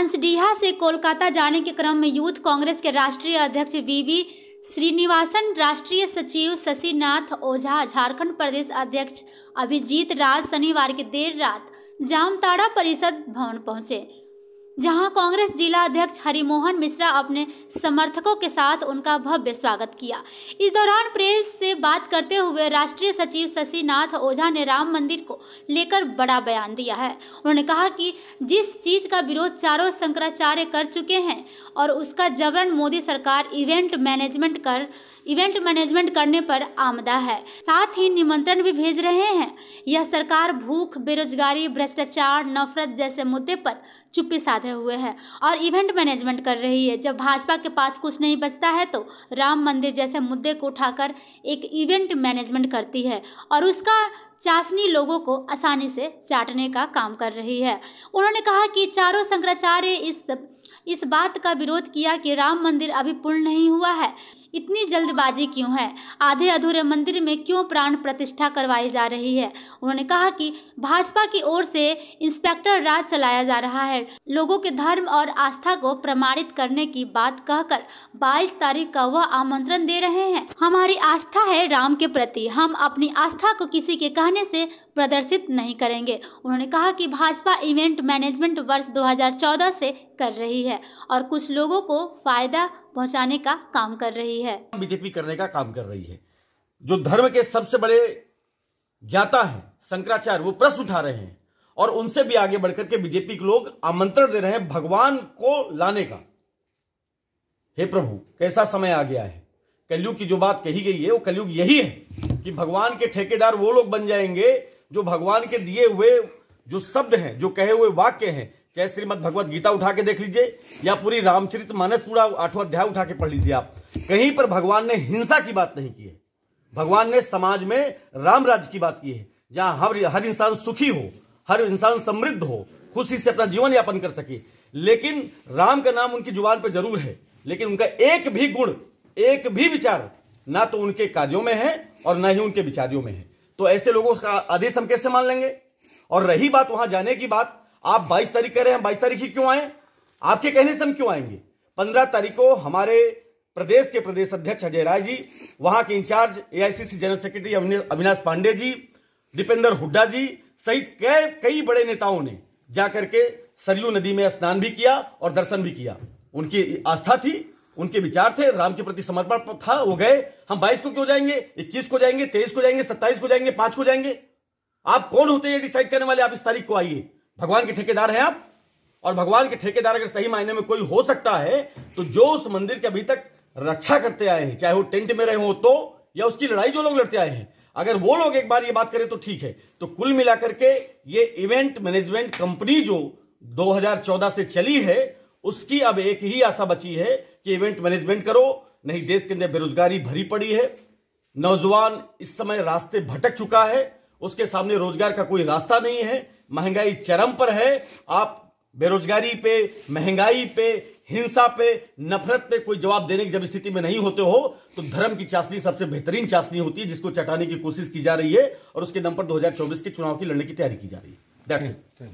हंसडीहा से कोलकाता जाने के क्रम में यूथ कांग्रेस के राष्ट्रीय अध्यक्ष वीवी श्रीनिवासन, राष्ट्रीय सचिव शशिनाथ ओझा, झारखंड प्रदेश अध्यक्ष अभिजीत राज शनिवार की देर रात जामताड़ा परिषद भवन पहुंचे, जहां कांग्रेस जिला अध्यक्ष हरिमोहन मिश्रा अपने समर्थकों के साथ उनका भव्य स्वागत किया। इस दौरान प्रेस से बात करते हुए राष्ट्रीय सचिव शशिनाथ ओझा ने राम मंदिर को लेकर बड़ा बयान दिया है। उन्होंने कहा कि जिस चीज का विरोध चारों शंकराचार्य कर चुके हैं और उसका जबरन मोदी सरकार इवेंट मैनेजमेंट करने पर आमदा है, साथ ही निमंत्रण भी भेज रहे हैं। यह सरकार भूख, बेरोजगारी, भ्रष्टाचार, नफरत जैसे मुद्दे पर चुप्पी साधे हुए है और इवेंट मैनेजमेंट कर रही है। जब भाजपा के पास कुछ नहीं बचता है तो राम मंदिर जैसे मुद्दे को उठाकर एक इवेंट मैनेजमेंट करती है और उसका चाशनी लोगों को आसानी से चाटने का काम कर रही है। उन्होंने कहा कि चारों शंकराचार्य इस बात का विरोध किया कि राम मंदिर अभी पूर्ण नहीं हुआ है, इतनी जल्दबाजी क्यों है, आधे अधूरे मंदिर में क्यों प्राण प्रतिष्ठा करवाई जा रही है। उन्होंने कहा कि भाजपा की ओर से इंस्पेक्टर राज चलाया जा रहा है, लोगों के धर्म और आस्था को प्रमाणित करने की बात कहकर 22 तारीख का वह आमंत्रण दे रहे हैं। हमारी आस्था है राम के प्रति, हम अपनी आस्था को किसी के कहने से प्रदर्शित नहीं करेंगे। उन्होंने कहा कि भाजपा इवेंट मैनेजमेंट वर्ष 2014 से कर रही है और कुछ लोगों को फायदा पहुंचाने का काम कर रही है। बीजेपी करने का काम कर रही है। जो धर्म के सबसे बड़े ज्ञाता हैं शंकराचार्य, वो प्रश्न उठा रहे हैं और उनसे भी आगे बढ़कर के बीजेपी के लोग आमंत्रण दे रहे हैं भगवान को लाने का। हे प्रभु, कैसा समय आ गया है। कलयुग की जो बात कही गई है वो कलयुग यही है कि भगवान के ठेकेदार वो लोग बन जाएंगे जो भगवान के दिए हुए जो शब्द हैं, जो कहे हुए वाक्य हैं, चाहे श्रीमद् भगवत गीता उठा के देख लीजिए या पूरी रामचरितमानस पूरा 8वां अध्याय उठा के पढ़ लीजिए आप, कहीं पर भगवान ने हिंसा की बात नहीं की है। भगवान ने समाज में राम राज्य की बात की है, जहां हर इंसान सुखी हो, हर इंसान समृद्ध हो, खुशी से अपना जीवन यापन कर सके। लेकिन राम का नाम उनकी जुबान पर जरूर है, लेकिन उनका एक भी गुण, एक भी विचार ना तो उनके कार्यों में है और ना ही उनके विचारों में है। तो ऐसे लोगों का आदेश हम कैसे मान लेंगे। और रही बात वहां जाने की बात, आप 22 तारीख कह रहे हैं, 22 तारीख ही क्यों आए, आपके कहने से हम क्यों आएंगे। 15 तारीख को हमारे प्रदेश के प्रदेश अध्यक्ष अजय राय जी, वहां के incharge AICC general secretary Avinash Pande ji, Deepender Hooda ji सहित कई बड़े नेताओं ने जाकर के सरयू नदी में स्नान भी किया और दर्शन भी किया। उनकी आस्था थी, उनके विचार थे, राम के प्रति समर्पण था, वो गए। हम 22 को क्यों जाएंगे, 21 को जाएंगे, 23 को जाएंगे, 27 को जाएंगे, 5 को जाएंगे। आप कौन होते हैं ये डिसाइड करने वाले। आप इस तारीख को आइए, भगवान के ठेकेदार हैं आप। और भगवान के ठेकेदार अगर सही मायने में कोई हो सकता है तो जो उस मंदिर के अभी तक रक्षा करते आए हैं, चाहे वो टेंट में रहे हो तो, या उसकी लड़ाई जो लोग लड़ते आए हैं, अगर वो लोग एक बार ये बात करें तो ठीक है। तो कुल मिलाकर के ये इवेंट मैनेजमेंट कंपनी जो 2014 से चली है, उसकी अब एक ही आशा बची है कि इवेंट मैनेजमेंट करो, नहीं देश के अंदर बेरोजगारी भरी पड़ी है, नौजवान इस समय रास्ते भटक चुका है, उसके सामने रोजगार का कोई रास्ता नहीं है, महंगाई चरम पर है। आप बेरोजगारी पे, महंगाई पे, हिंसा पे, नफरत पे कोई जवाब देने की जब स्थिति में नहीं होते हो तो धर्म की चाशनी सबसे बेहतरीन चाशनी होती है, जिसको चटाने की कोशिश की जा रही है और उसके दम पर 2024 के चुनाव की लड़ने की तैयारी की जा रही है। That's it.